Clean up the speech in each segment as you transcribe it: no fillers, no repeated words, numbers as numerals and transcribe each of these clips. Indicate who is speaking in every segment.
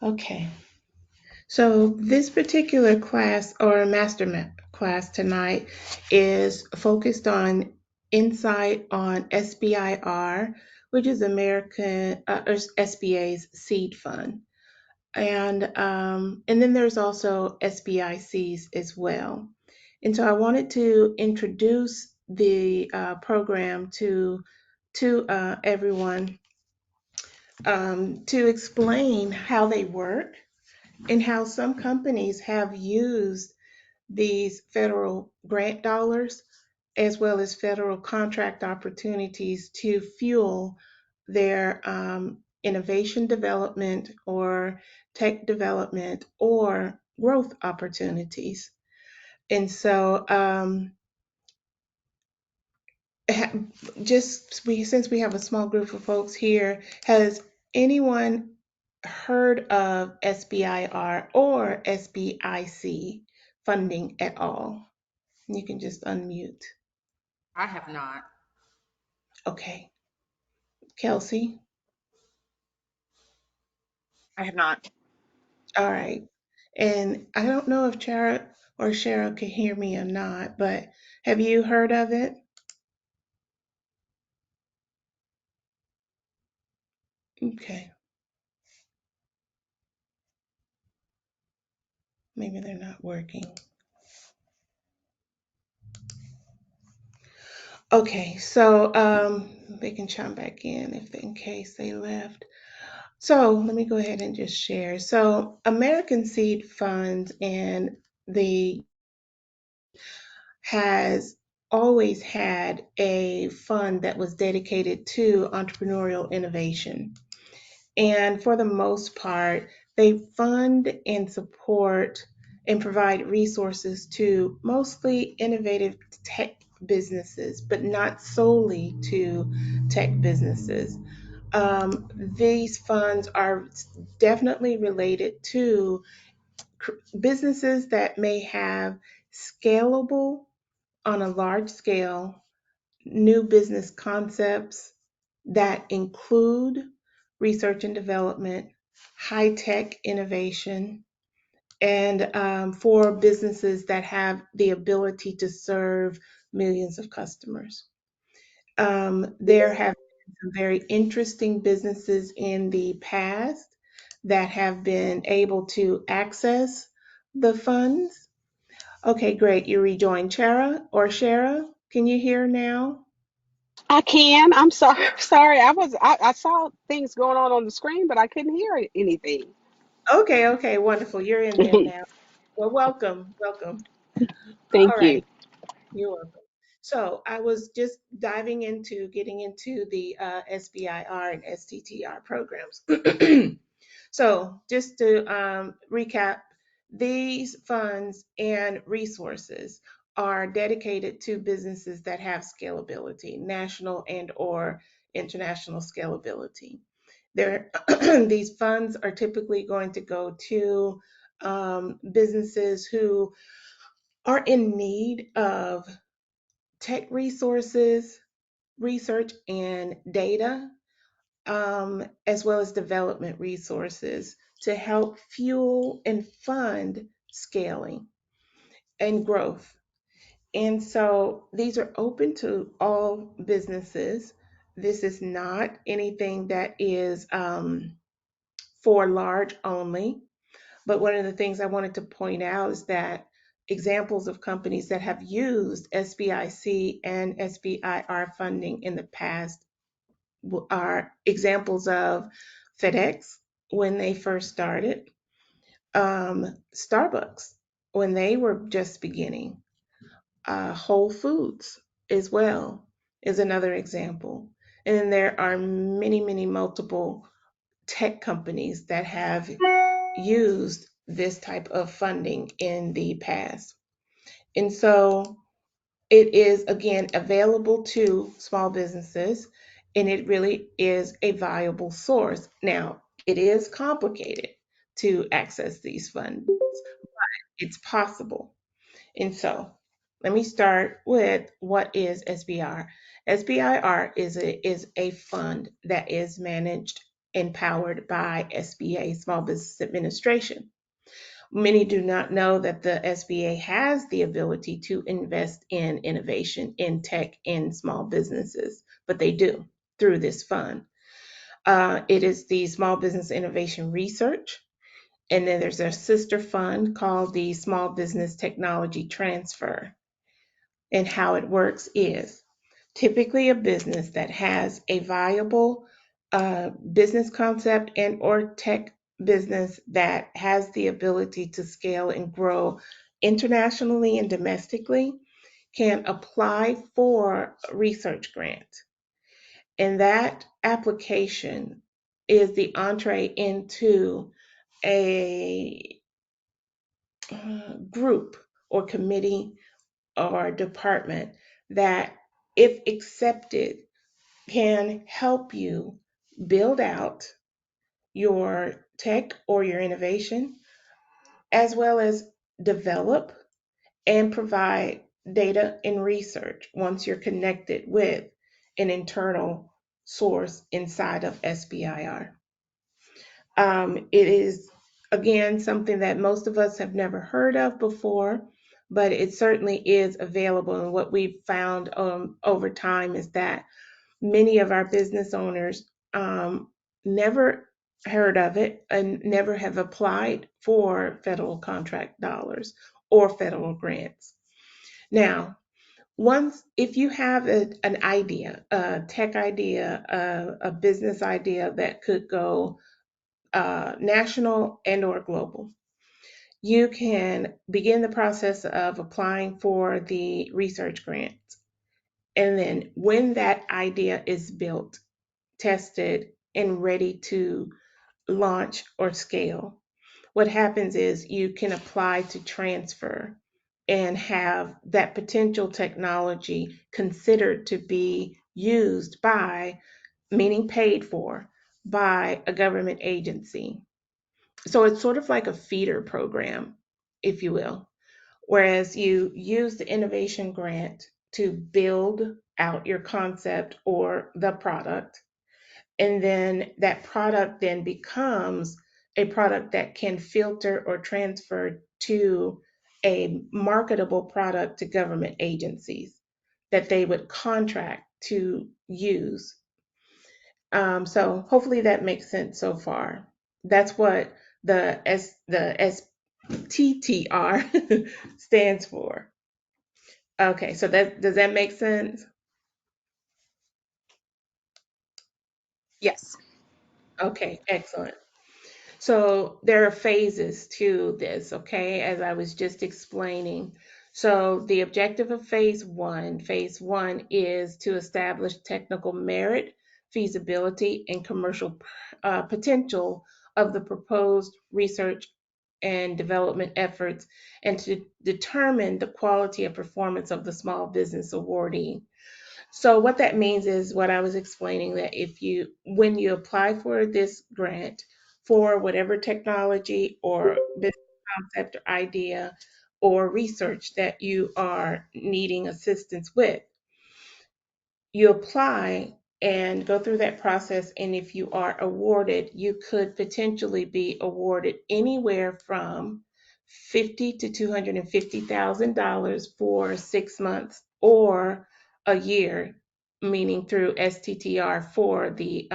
Speaker 1: Okay. So this particular class or class tonight is focused on insight on SBIR, which is American or SBA's seed fund, and then there's also SBICs as well. And so I wanted to introduce the program to everyone to explain how they work and how some companies have used these federal grant dollars as well as federal contract opportunities to fuel their innovation development or tech development or growth opportunities. And so, ha- since we have a small group of folks here, has anyone heard of SBIR or SBIC funding at all? You can just unmute.
Speaker 2: I have not.
Speaker 1: Okay. Kelsey?
Speaker 3: I have not.
Speaker 1: All right. And I don't know if Chara or Cheryl can hear me or not, but have you heard of it? Okay. Maybe they're not working. Okay, so they can chime back in if in case they left. So let me go ahead and just share. So American Seed Funds and the has always had a fund that was dedicated to entrepreneurial innovation. And for the most part, they fund and support and provide resources to mostly innovative tech businesses, but not solely to tech businesses. These funds are definitely related to businesses that may have scalable on a large scale new business concepts that include research and development, high tech innovation, and for businesses that have the ability to serve millions of customers. There have been some very interesting businesses in the past that have been able to access the funds. Okay, great. You rejoined Chara or Shara. Can you hear now?
Speaker 4: I can. I'm sorry. Sorry. I saw things going on the screen, but I couldn't hear anything.
Speaker 1: Okay, okay, wonderful. You're in there now. Well, welcome, welcome. All
Speaker 4: Thank you.
Speaker 1: right, you're welcome. So I was just diving into getting into the SBIR and STTR programs. So just to recap, these funds and resources are dedicated to businesses that have scalability, national and or international scalability. These funds are typically going to go to businesses who are in need of tech resources, research and data, as well as development resources to help fuel and fund scaling and growth. And so these are open to all businesses. This is not anything that is for large only. But one of the things I wanted to point out is that examples of companies that have used SBIC and SBIR funding in the past are examples of FedEx when they first started, Starbucks when they were just beginning, Whole Foods as well is another example. And then there are many, many multiple tech companies that have used this type of funding in the past. And so it is, again, available to small businesses, and it really is a viable source. Now, it is complicated to access these funds, it's possible. And so let me start with what is SBIR. SBIR is a fund that is managed and powered by SBA, Small Business Administration. Many do not know that the SBA has the ability to invest in innovation in tech in small businesses, but they do through this fund. It is the Small Business Innovation Research, and then there's a sister fund called the Small Business Technology Transfer. And how it works is typically a business that has a viable business concept and or tech business that has the ability to scale and grow internationally and domestically can apply for a research grant. And that application is the entree into a group or committee or department that, if accepted, can help you build out your tech or your innovation, as well as develop and provide data and research once you're connected with an internal source inside of SBIR. It is, again, something that most of us have never heard of before, but it certainly is available. And what we've found over time is that many of our business owners never heard of it and never have applied for federal contract dollars or federal grants. Now, once, if you have an idea, a tech idea, a business idea that could go national and or global, you can begin the process of applying for the research grant. And then when that idea is built, tested, and ready to launch or scale, what happens is you can apply to transfer and have that potential technology considered to be used by, meaning paid for, by a government agency. So it's sort of like a feeder program, if you will, whereas you use the innovation grant to build out your concept or the product, and then that product then becomes a product that can filter or transfer to a marketable product to government agencies that they would contract to use. So hopefully that makes sense so far. That's what the STTR stands for. Okay, so that, does that make sense?
Speaker 2: Yes.
Speaker 1: Okay, excellent. So there are phases to this, okay, as I was just explaining. So the objective of phase one is to establish technical merit, feasibility, and commercial potential of the proposed research and development efforts, and to determine the quality and performance of the small business awardee. So what that means is what I was explaining, that if you, when you apply for this grant for whatever technology or business concept or idea or research that you are needing assistance with, you apply and go through that process. And if you are awarded, you could potentially be awarded anywhere from $50 to $250,000 for 6 months or a year, meaning through STTR for the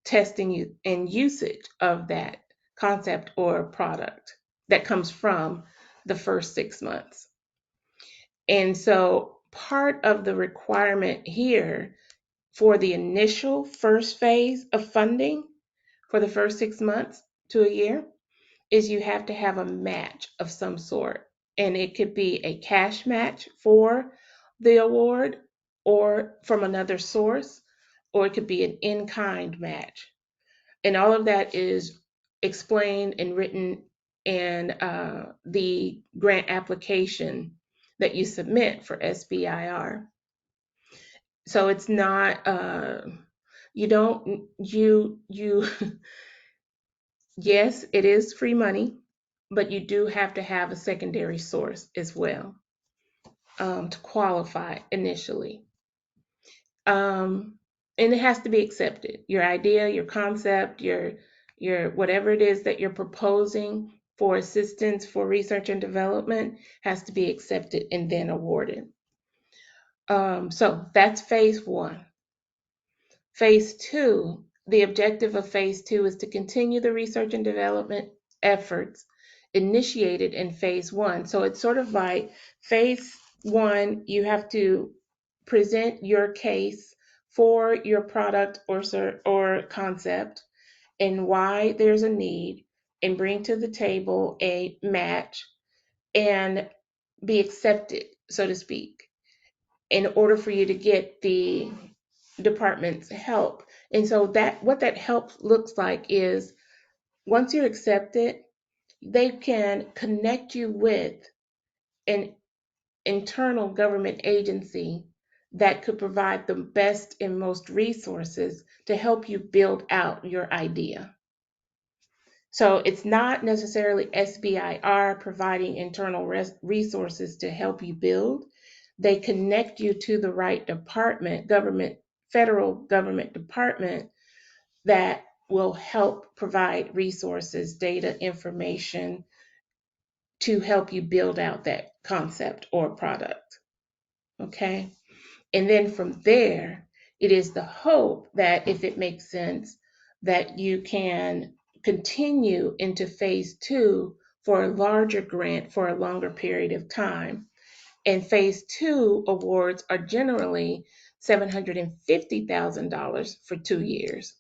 Speaker 1: testing and usage of that concept or product that comes from the first 6 months. And so part of the requirement here for the initial first phase of funding for the first 6 months to a year is you have to have a match of some sort. And it could be a cash match for the award or from another source, or it could be an in-kind match. And all of that is explained and written in the grant application that you submit for SBIR. So it's not you don't you yes, it is free money, but you do have to have a secondary source as well to qualify initially. Um, and it has to be accepted. Your idea, your concept, your whatever it is that you're proposing for assistance for research and development has to be accepted and then awarded. So that's phase one. Phase two, the objective of phase two is to continue the research and development efforts initiated in phase one. So it's sort of like phase one, you have to present your case for your product or concept and why there's a need, and bring to the table a match and be accepted, so to speak, in order for you to get the department's help. And so that what that help looks like is once you're accepted, they can connect you with an internal government agency that could provide the best and most resources to help you build out your idea. So it's not necessarily SBIR providing internal resources to help you build. They connect you to the right department, government, federal government department that will help provide resources, data, information to help you build out that concept or product. Okay. And then from there, it is the hope that if it makes sense, that you can continue into phase two for a larger grant for a longer period of time. And phase two awards are generally $750,000 for 2 years.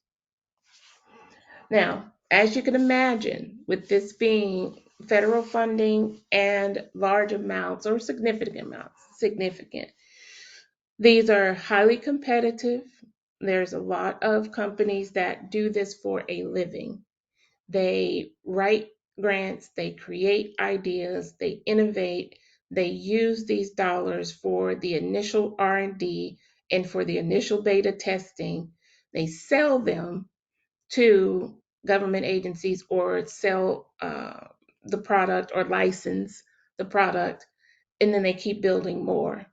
Speaker 1: Now, as you can imagine, with this being federal funding and large amounts or significant, these are highly competitive. There's a lot of companies that do this for a living. They write grants, they create ideas, they innovate, they use these dollars for the initial R&D and for the initial beta testing. They sell them to government agencies or sell the product or license the product, and then they keep building more.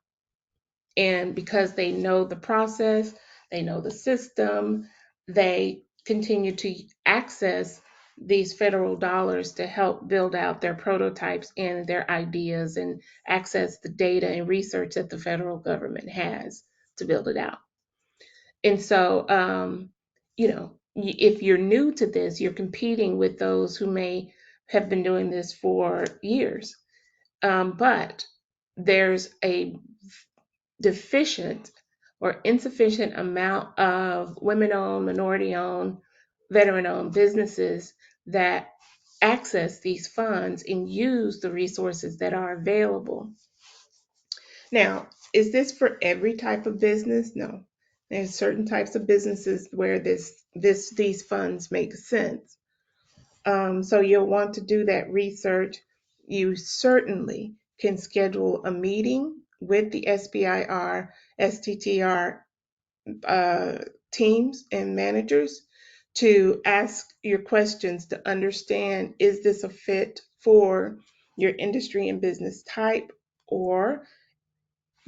Speaker 1: And because they know the process, they know the system, they continue to access these federal dollars to help build out their prototypes and their ideas and access the data and research that the federal government has to build it out. And so, if you're new to this, you're competing with those who may have been doing this for years. But there's a deficient or insufficient amount of women owned, minority owned, veteran owned businesses that access these funds and use the resources that are available. Now, is this for every type of business? No. There's certain types of businesses where these funds make sense. So you'll want to do that research. You certainly can schedule a meeting with the SBIR, STTR teams and managers to ask your questions to understand, is this a fit for your industry and business type or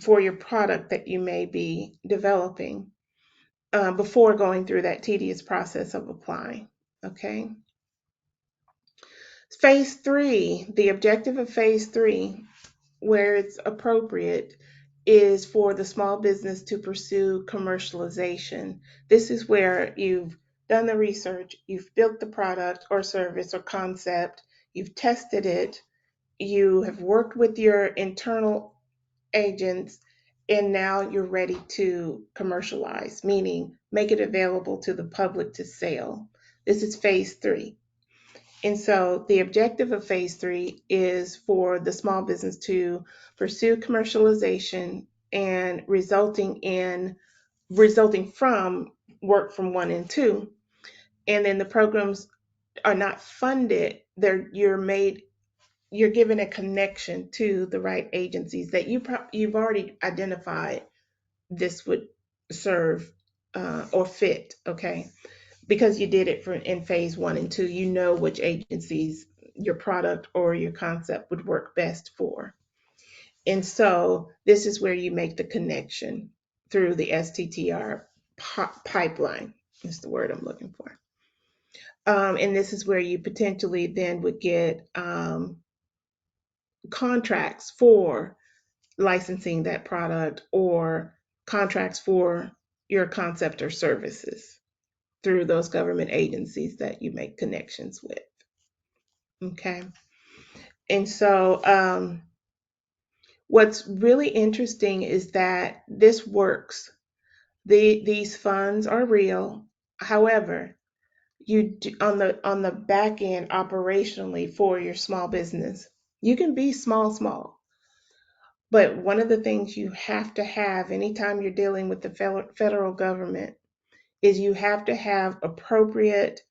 Speaker 1: for your product that you may be developing before going through that tedious process of applying. Okay. Phase three, the objective of phase three, where it's appropriate, is for the small business to pursue commercialization. This is where you've done the research, you've built the product or service or concept, you've tested it, you have worked with your internal agents, and now you're ready to commercialize, meaning make it available to the public to sell. This is phase three. And so the objective of phase three is for the small business to pursue commercialization and resulting from work from one and two. And then the programs are not funded. You're given a connection to the right agencies that you've already identified this would serve or fit. Okay, because you did it in phase one and two, you know which agencies your product or your concept would work best for. And so this is where you make the connection through the STTR pipeline is the word I'm looking for. And this is where you potentially then would get contracts for licensing that product or contracts for your concept or services through those government agencies that you make connections with. Okay. And so, what's really interesting is that this works. These funds are real. However, on the back end operationally for your small business, you can be small, but one of the things you have to have anytime you're dealing with the federal government is you have to have appropriate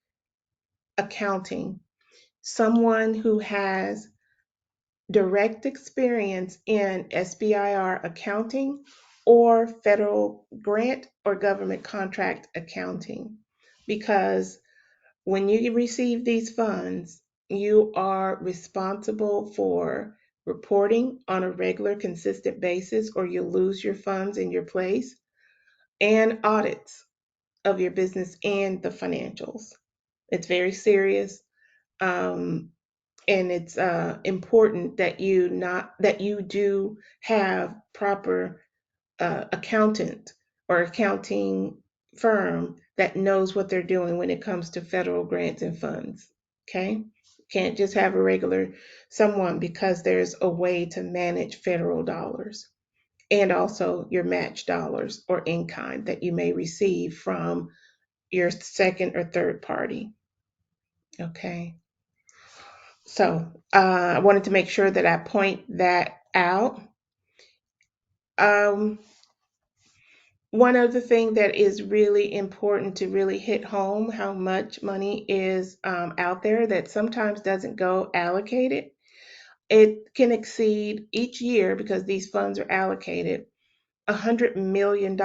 Speaker 1: accounting. Someone who has direct experience in SBIR accounting or federal grant or government contract accounting. Because when you receive these funds, you are responsible for reporting on a regular, consistent basis, or you'll lose your funds in your place, and audits of your business and the financials. It's very serious. Um, and it's important that you do have proper accountant or accounting firm that knows what they're doing when it comes to federal grants and funds. Okay, can't just have a regular someone, because there's a way to manage federal dollars and also your match dollars or in kind that you may receive from your second or third party. Okay. So I wanted to make sure that I point that out. Um, One other thing that is really important to really hit home how much money is out there that sometimes doesn't go allocated. It can exceed each year, because these funds are allocated, $100 million,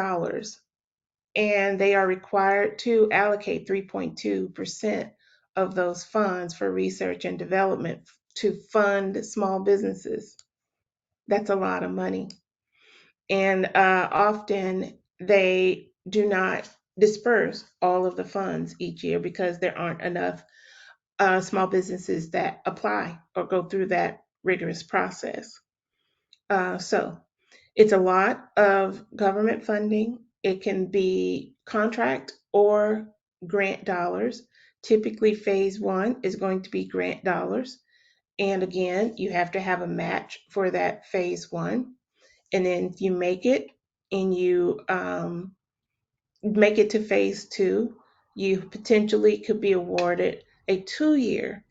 Speaker 1: and they are required to allocate 3.2% of those funds for research and development to fund small businesses. That's a lot of money. And often they do not disperse all of the funds each year because there aren't enough small businesses that apply or go through that rigorous process. So it's a lot of government funding. It can be contract or grant dollars. Typically, phase one is going to be grant dollars. And again, you have to have a match for that phase one. And then you make it and you make it to phase two, you potentially could be awarded a 2 year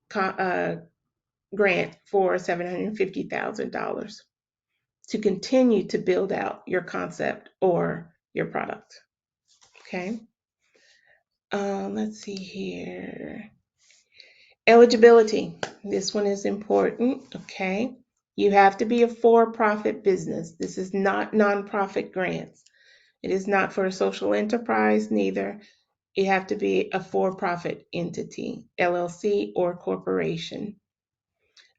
Speaker 1: grant for $750,000 to continue to build out your concept or your product. Okay. Let's see here. Eligibility. This one is important. Okay. You have to be a for-profit business. This is not nonprofit grants. It is not for a social enterprise, neither. You have to be a for-profit entity, LLC or corporation.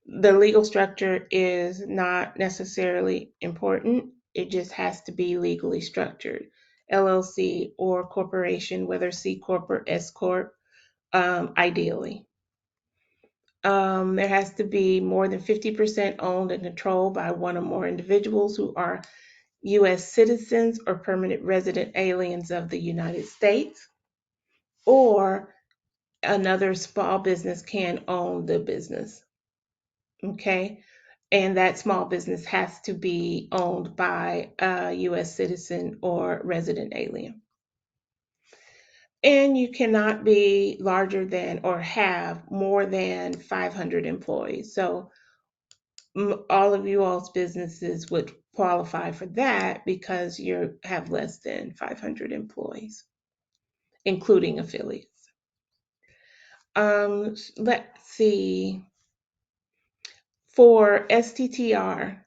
Speaker 1: The legal structure is not necessarily important. It just has to be legally structured. LLC or corporation, whether C Corp or S Corp, ideally. There has to be more than 50% owned and controlled by one or more individuals who are U.S. citizens or permanent resident aliens of the United States, or another small business can own the business. Okay. And that small business has to be owned by a U.S. citizen or resident alien. And you cannot be larger than or have more than 500 employees. So all of you all's businesses would qualify for that because you have less than 500 employees, including affiliates. Let's see. For STTR,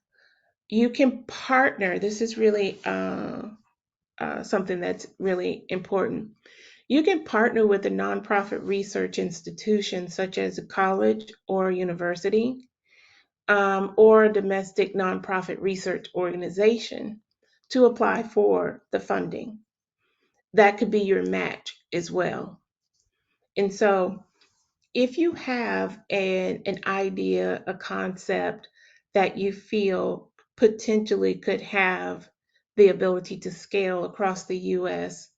Speaker 1: you can partner. This is really something that's really important. You can partner with a nonprofit research institution, such as a college or university, or a domestic nonprofit research organization, to apply for the funding. that could be your match as well. And so if you have an idea, a concept that you feel potentially could have the ability to scale across the US,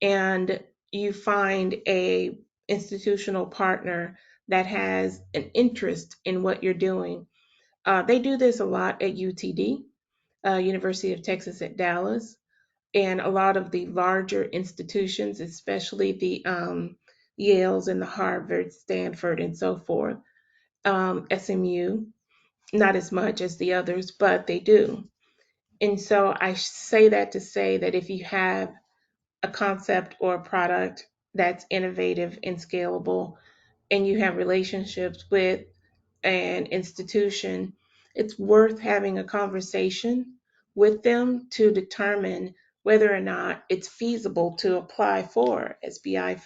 Speaker 1: and you find a institutional partner that has an interest in what you're doing. They do this a lot at UTD, University of Texas at Dallas, and a lot of the larger institutions, especially the Yales and the Harvard, Stanford, and so forth. SMU, not as much as the others, but they do. And so I say that to say that if you have a concept or a product that's innovative and scalable, and you have relationships with an institution, it's worth having a conversation with them to determine whether or not it's feasible to apply for SBIR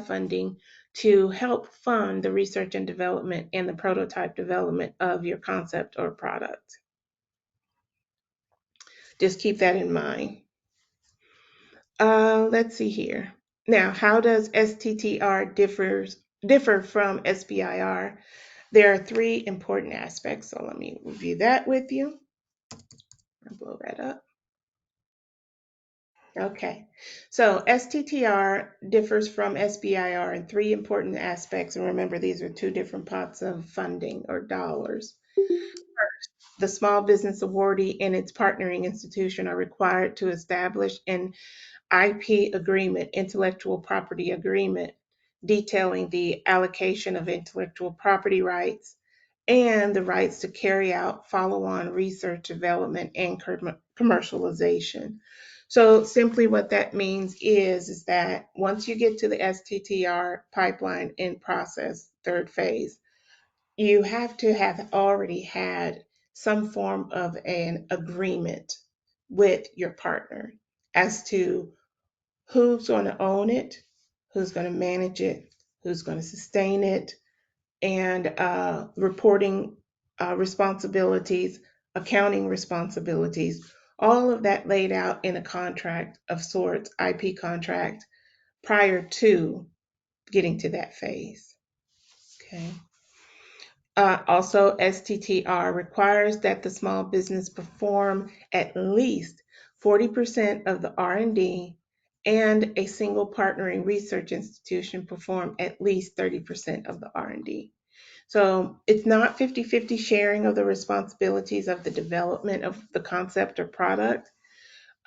Speaker 1: funding to help fund the research and development and the prototype development of your concept or product. Just keep that in mind. Let's see here. Now, how does STTR differ from SBIR? There are three important aspects, so let me review that with you. I'll blow that up. Okay, so STTR differs from SBIR in three important aspects, and remember these are two different pots of funding or dollars. The small business awardee and its partnering institution are required to establish an IP agreement, intellectual property agreement, detailing the allocation of intellectual property rights and the rights to carry out follow-on research, development, and commercialization. So simply what that means is that once you get to the STTR pipeline in process, third phase, you have to have already had some form of an agreement with your partner as to who's going to own it, who's going to manage it, who's going to sustain it, and reporting responsibilities, accounting responsibilities, all of that laid out in a contract of sorts, IP contract, prior to getting to that phase. Okay. Also, STTR requires that the small business perform at least 40% of the R&D and a single partnering research institution perform at least 30% of the R&D. So it's not 50-50 sharing of the responsibilities of the development of the concept or product.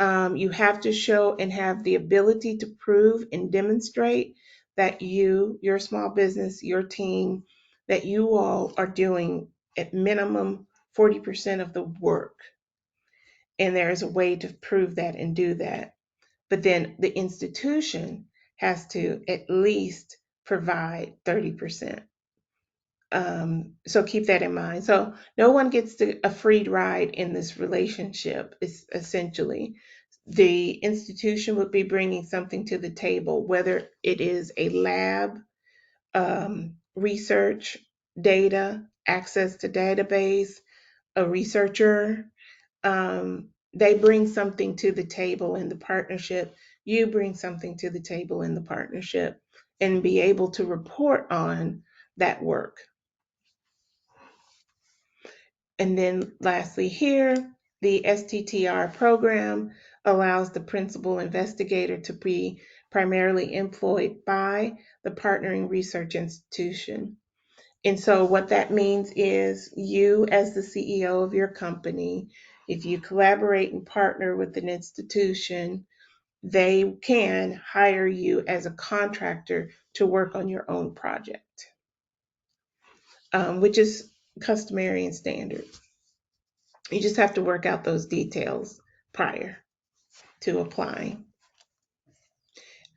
Speaker 1: You have to show and have the ability to prove and demonstrate that you, your small business, your team, that you all are doing at minimum 40% of the work. And there is a way to prove that and do that. But then the institution has to at least provide 30%. So keep that in mind. So no one gets a free ride in this relationship, is essentially. The institution would be bringing something to the table, whether it is a lab, research, data, access to database, a researcher. They bring something to the table in the partnership. You bring something to the table in the partnership and be able to report on that work. And then lastly here, the STTR program allows the principal investigator to be primarily employed by the partnering research institution. And so what that means is you as the CEO of your company, if you collaborate and partner with an institution, they can hire you as a contractor to work on your own project, which is customary and standard. You just have to work out those details prior to applying.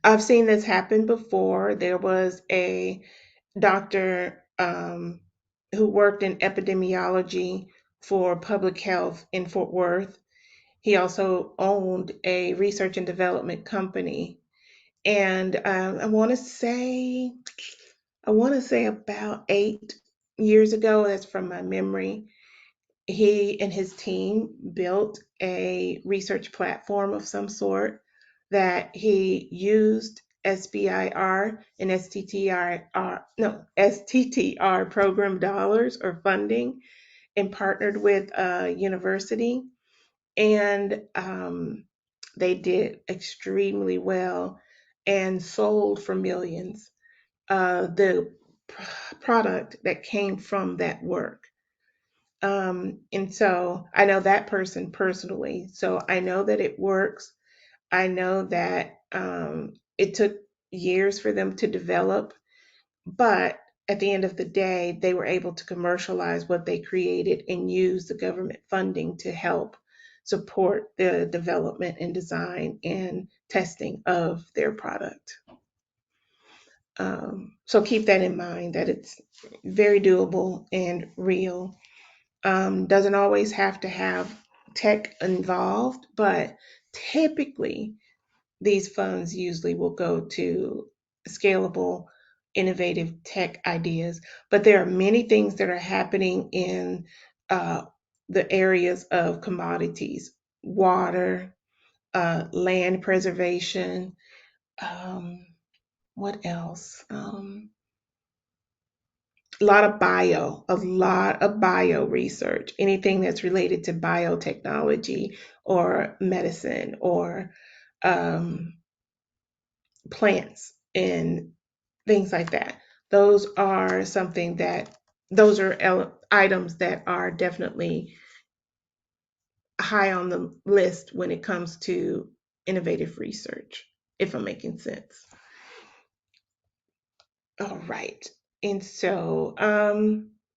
Speaker 1: I've seen this happen before. There was a doctor who worked in epidemiology for public health in Fort Worth. He also owned a research and development company. And I want to say about 8 years ago, that's from my memory, he and his team built a research platform of some sort that he used SBIR and STTR program dollars or funding and partnered with a university. And they did extremely well and sold for millions the product that came from that work. And so I know that person personally. So I know that it works. I know that it took years for them to develop, but at the end of the day, they were able to commercialize what they created and use the government funding to help support the development and design and testing of their product. So keep that in mind that it's very doable and real. Doesn't always have to have tech involved, but typically these funds usually will go to scalable, innovative tech ideas. But there are many things that are happening in uh, the areas of commodities, water, land preservation. Um, what else? A lot of bio research, anything that's related to biotechnology or medicine or um, plants and things like that. Those are something that those are items that are definitely high on the list when it comes to innovative research, if I'm making sense. All right. And so,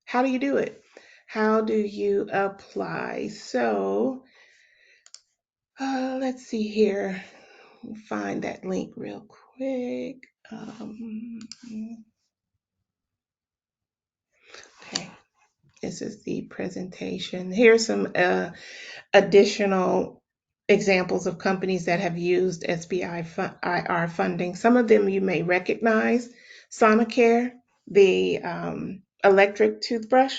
Speaker 1: how do you do it? How do you apply? So, let's see here. Find that link real quick. Okay, this is the presentation. Here's some additional examples of companies that have used SBIR funding. Some of them you may recognize. Sonicare, the electric toothbrush,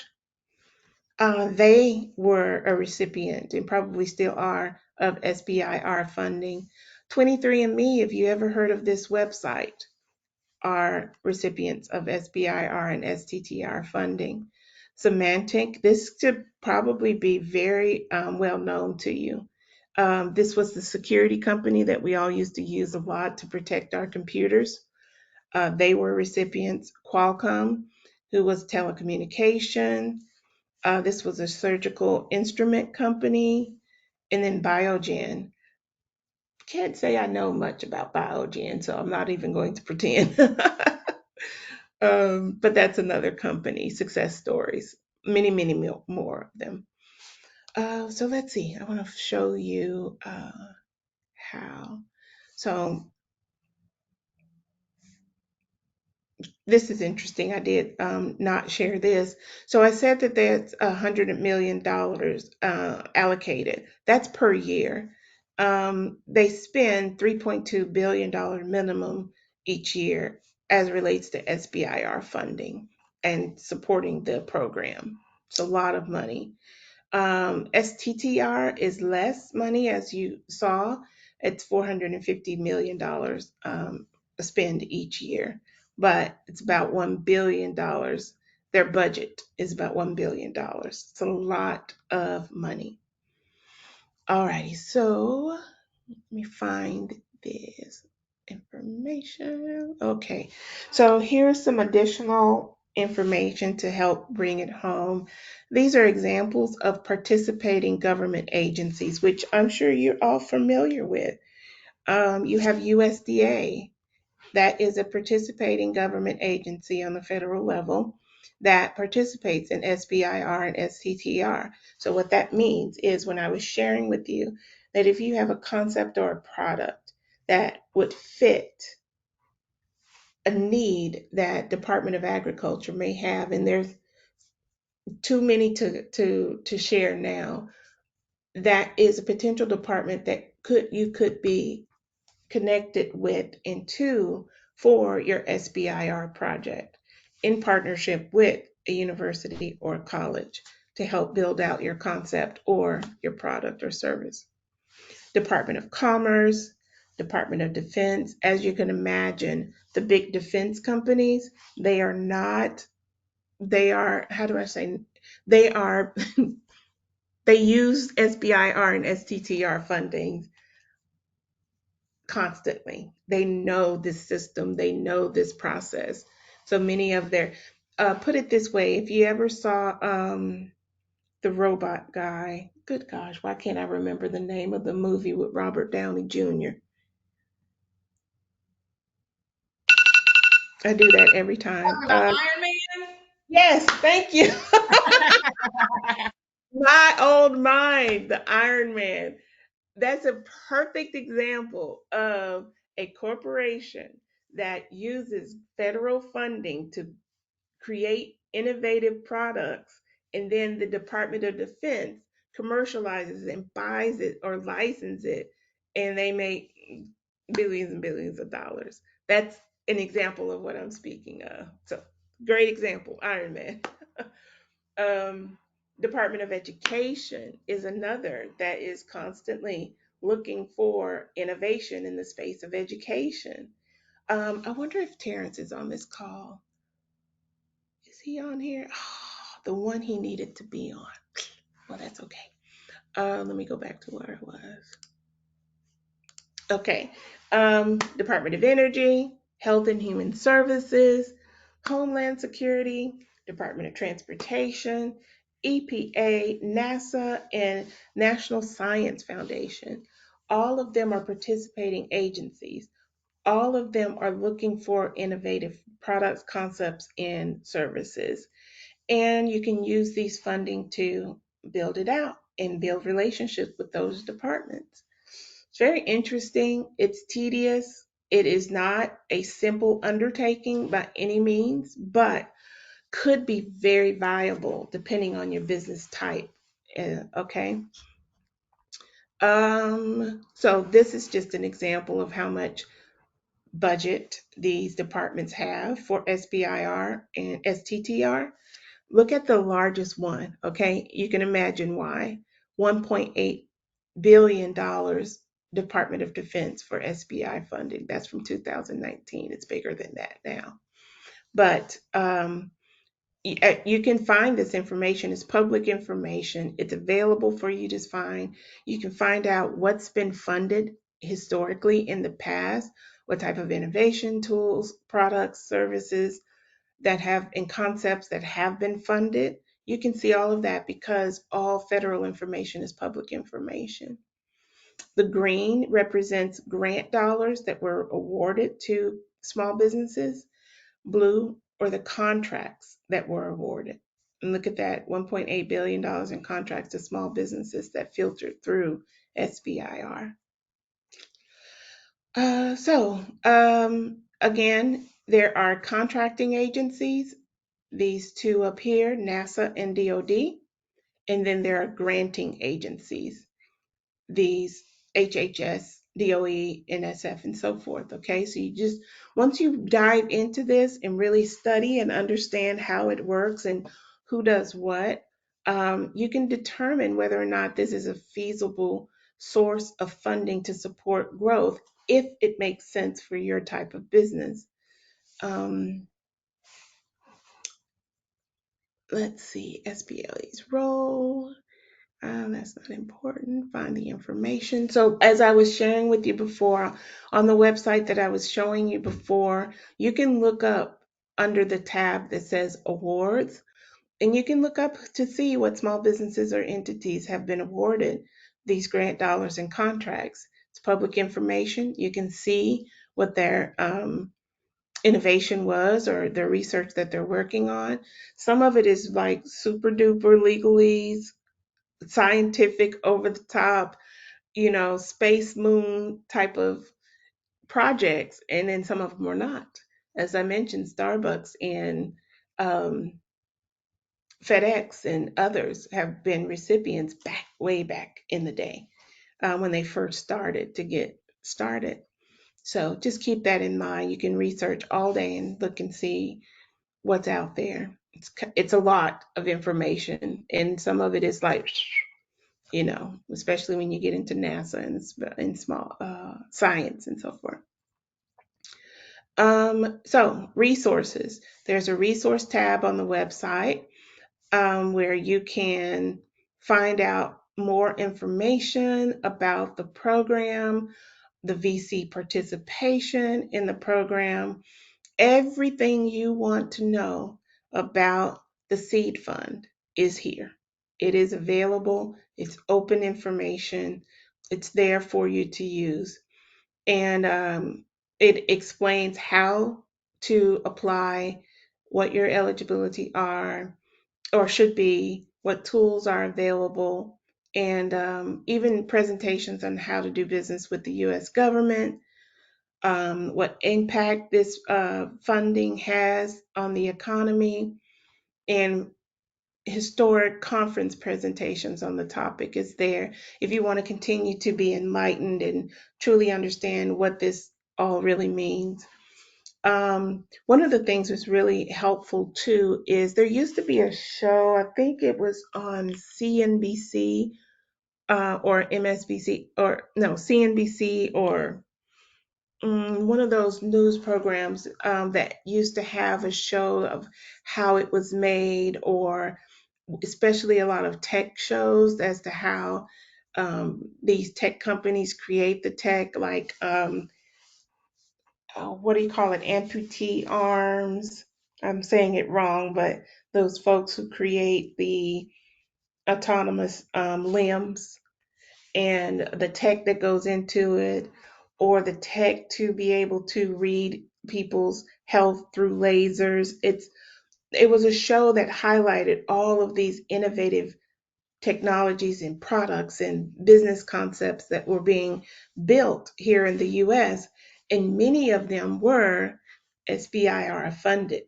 Speaker 1: they were a recipient and probably still are of SBIR funding. 23andMe, if you ever heard of this website, are recipients of SBIR and STTR funding. Symantec, this should probably be very well known to you. This was the security company that we all used to use a lot to protect our computers. They were recipients. Qualcomm, who was telecommunication. This was a surgical instrument company. And then Biogen. Can't say I know much about Biogen, so I'm not even going to pretend. But that's another company, success stories, many, many more of them. So let's see, I want to show you how. So this is interesting. I did not share this. So I said that there's $100 million allocated. That's per year. They spend $3.2 billion minimum each year as relates to SBIR funding and supporting the program. It's a lot of money. STTR is less money, as you saw. It's $450 million spend each year, but it's about $1 billion. Their budget is about $1 billion. It's a lot of money. All righty, so let me find this information. Okay, so here's some additional information to help bring it home. These are examples of participating government agencies, which I'm sure you're all familiar with. You have USDA, that is a participating government agency on the federal level that participates in SBIR and STTR. So, what that means is when I was sharing with you that if you have a concept or a product that would fit a need that Department of Agriculture may have, and there's too many to share now, that is a potential department that you could be connected with into for your SBIR project in partnership with a university or college to help build out your concept or your product or service. Department of Commerce, Department of Defense. As you can imagine, the big defense companies, they are not, they are, how do I say, they are, they use SBIR and STTR funding constantly. They know this system, they know this process. So many of their, put it this way, if you ever saw the robot guy, good gosh, why can't I remember the name of the movie with Robert Downey Jr.? I do that every time.
Speaker 2: Talking about Iron Man?
Speaker 1: Yes, thank you. My old mind, the Iron Man. That's a perfect example of a corporation that uses federal funding to create innovative products, and then the Department of Defense commercializes and buys it or licenses it, and they make billions and billions of dollars. That's an example of what I'm speaking of. So, great example, Iron Man. um, Department of Education is another that is constantly looking for innovation in the space of education. I wonder if Terrence is on this call. Is he on here? Oh, the one he needed to be on. Well, that's okay. Let me go back to where I was. Okay. Department of Energy, Health and Human Services, Homeland Security, Department of Transportation, EPA, NASA, and National Science Foundation. All of them are participating agencies. All of them are looking for innovative products, concepts, and services. And you can use these funding to build it out and build relationships with those departments. It's very interesting. It's tedious. It is not a simple undertaking by any means, but could be very viable depending on your business type. Okay. So this is just an example of how much budget these departments have for SBIR and STTR. Look at the largest one, okay? You can imagine why. $1.8 billion dollars Department of Defense for SBI funding. That's from 2019. It's bigger than that now. But you can find this information. It's public information. It's available for you to find. You can find out what's been funded historically in the past, what type of innovation tools, products, services, that have and concepts that have been funded. You can see all of that because all federal information is public information. The green represents grant dollars that were awarded to small businesses. Blue are the contracts that were awarded. And look at that, $1.8 billion in contracts to small businesses that filtered through SBIR. Again, there are contracting agencies, these two up here, NASA and DoD, and then there are granting agencies, these HHS, DOE, NSF, and so forth. Okay, so you just, once you dive into this and really study and understand how it works and who does what, you can determine whether or not this is a feasible source of funding to support growth if it makes sense for your type of business. Um, let's see, SBLE's role. That's not important. Find the information. So, as I was sharing with you before, on the website that I was showing you before, you can look up under the tab that says awards, and you can look up to see what small businesses or entities have been awarded these grant dollars and contracts. It's public information. You can see what their innovation was or their research that they're working on. Some of it is like super duper legalese, scientific, over the top, space moon type of projects, and then some of them are not. As I mentioned, Starbucks and um, FedEx and others have been recipients back way back in the day when they first started to get started. So just keep that in mind. You can research all day and look and see what's out there. It's a lot of information, and some of it is like especially when you get into NASA and small science and so forth. So resources. There's a resource tab on the website where you can find out more information about the program, the VC participation in the program, everything you want to know about the seed fund is here. It is available, it's open information, it's there for you to use. And it explains how to apply, what your eligibility are or should be, what tools are available, and even presentations on how to do business with the US government, what impact this funding has on the economy, and historic conference presentations on the topic is there if you want to continue to be enlightened and truly understand what this all really means. One of the things that's really helpful too is there used to be a show, I think it was on CNBC or MSBC, or no, CNBC, or one of those news programs that used to have a show of how it was made, or especially a lot of tech shows as to how these tech companies create the tech, like what do you call it, amputee arms. I'm saying it wrong, but those folks who create the autonomous limbs and the tech that goes into it, or the tech to be able to read people's health through lasers. It was a show that highlighted all of these innovative technologies and products and business concepts that were being built here in the US, and many of them were SBIR funded.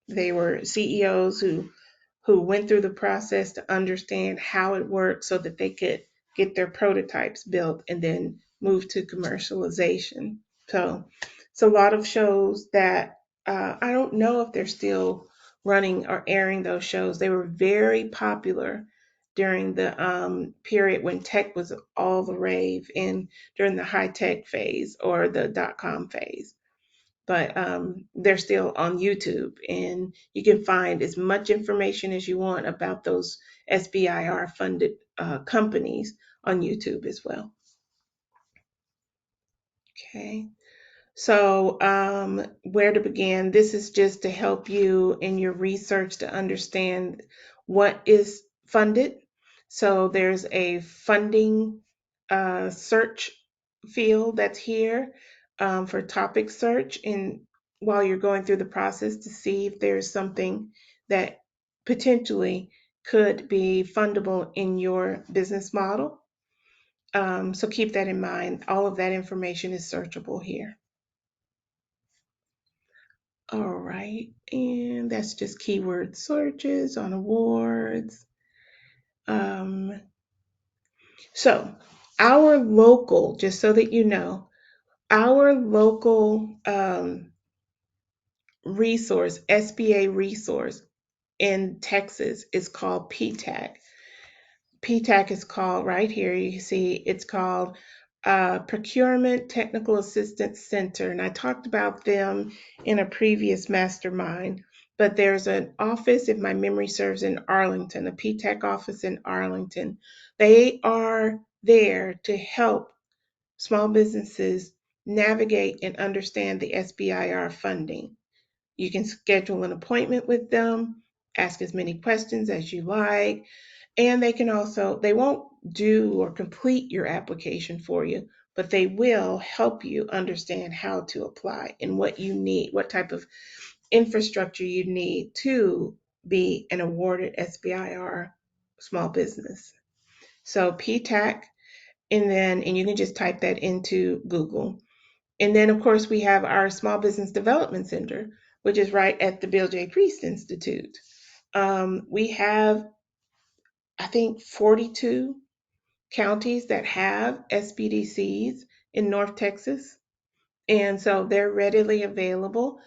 Speaker 1: They were CEOs who went through the process to understand how it worked so that they could get their prototypes built and then move to commercialization. So it's a lot of shows that I don't know if they're still running or airing those shows. They were very popular during the period when tech was all the rave and during the high tech phase or the .com phase, but they're still on YouTube, and you can find as much information as you want about those SBIR funded companies on YouTube as well. Okay. So, where to begin? This is just to help you in your research to understand what is funded. So, there's a funding search field that's here for topic search, and while you're going through the process to see if there's something that potentially could be fundable in your business model. So, keep that in mind. All of that information is searchable here. All right, and that's just keyword searches on awards. Um, so our local, just so that you know, our local resource, SBA resource in Texas is called PTAC. PTAC is called right here. You see it's called Procurement Technical Assistance Center. And I talked about them in a previous mastermind. But there's an office, if my memory serves, in Arlington, a PTAC office in Arlington. They are there to help small businesses navigate and understand the SBIR funding. You can schedule an appointment with them, ask as many questions as you like, and they won't do or complete your application for you, but they will help you understand how to apply and what you need, what type of infrastructure you need to be an awarded SBIR small business. So PTAC, and you can just type that into Google. And then, of course, we have our Small Business Development Center, which is right at the Bill J. Priest Institute. We have, I think, 42 counties that have SBDCs in North Texas. And so they're readily available,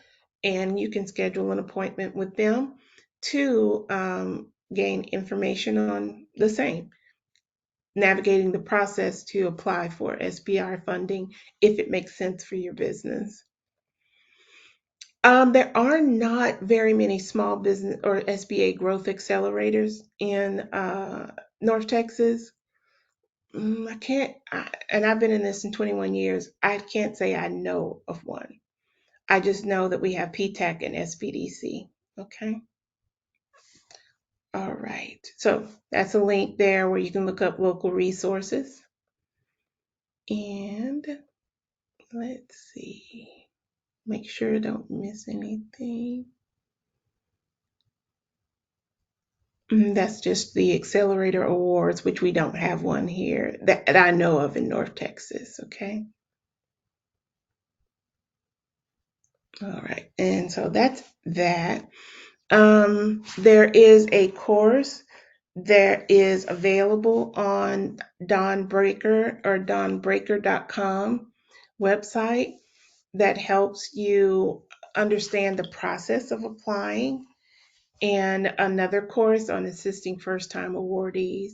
Speaker 1: and you can schedule an appointment with them to gain information on the same. navigating the process to apply for SBI funding if it makes sense for your business. There are not very many small business or SBA growth accelerators in North Texas. I can't, and I've been in this in 21 years. I can't say I know of one. I just know that we have PTAC and SBDC. Okay. All right. So that's a link there where you can look up local resources. And let's see, make sure I don't miss anything. That's just the Accelerator Awards, which we don't have one here that I know of in North Texas. Okay. All right. And so that's that. There is a course that is available on Dawn Breaker or dawnbreaker.com website that helps you understand the process of applying, and another course on assisting first time awardees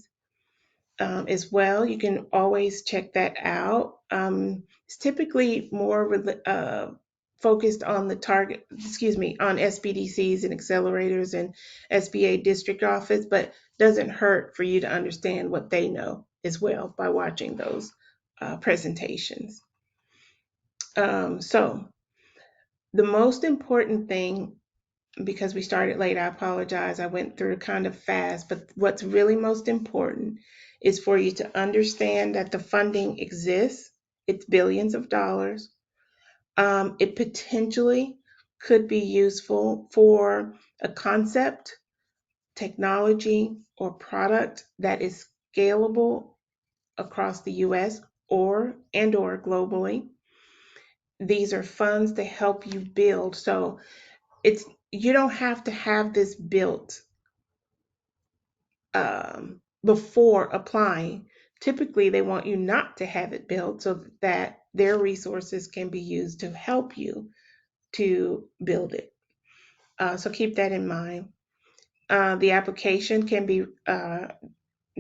Speaker 1: as well. You can always check that out. It's typically more focused on the target, excuse me, on SBDCs and accelerators and SBA district office, but doesn't hurt for you to understand what they know as well by watching those presentations. So the most important thing, because we started late, I apologize. I went through kind of fast, but what's really most important is for you to understand that the funding exists. It's billions of dollars. It potentially could be useful for a concept, technology, or product that is scalable across the US or globally. These are funds to help you build. So it's you don't have to have this built before applying. Typically, they want you not to have it built so that their resources can be used to help you to build it. So keep that in mind. The application can be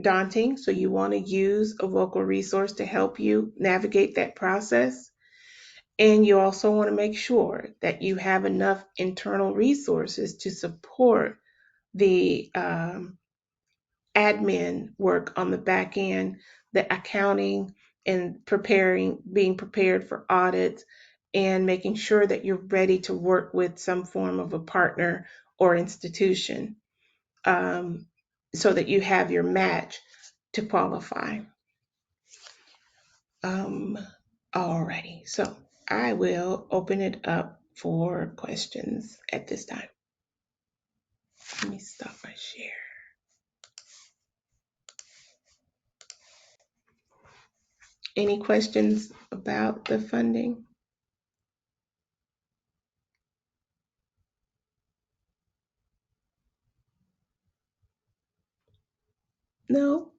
Speaker 1: daunting, so you want to use a local resource to help you navigate that process. And you also want to make sure that you have enough internal resources to support the admin work on the back end, the accounting and being prepared for audits, and making sure that you're ready to work with some form of a partner or institution, um, so that you have your match to qualify. Um, Alrighty, so I will open it up for questions at this time. Let me stop my share. Any questions about the funding? No?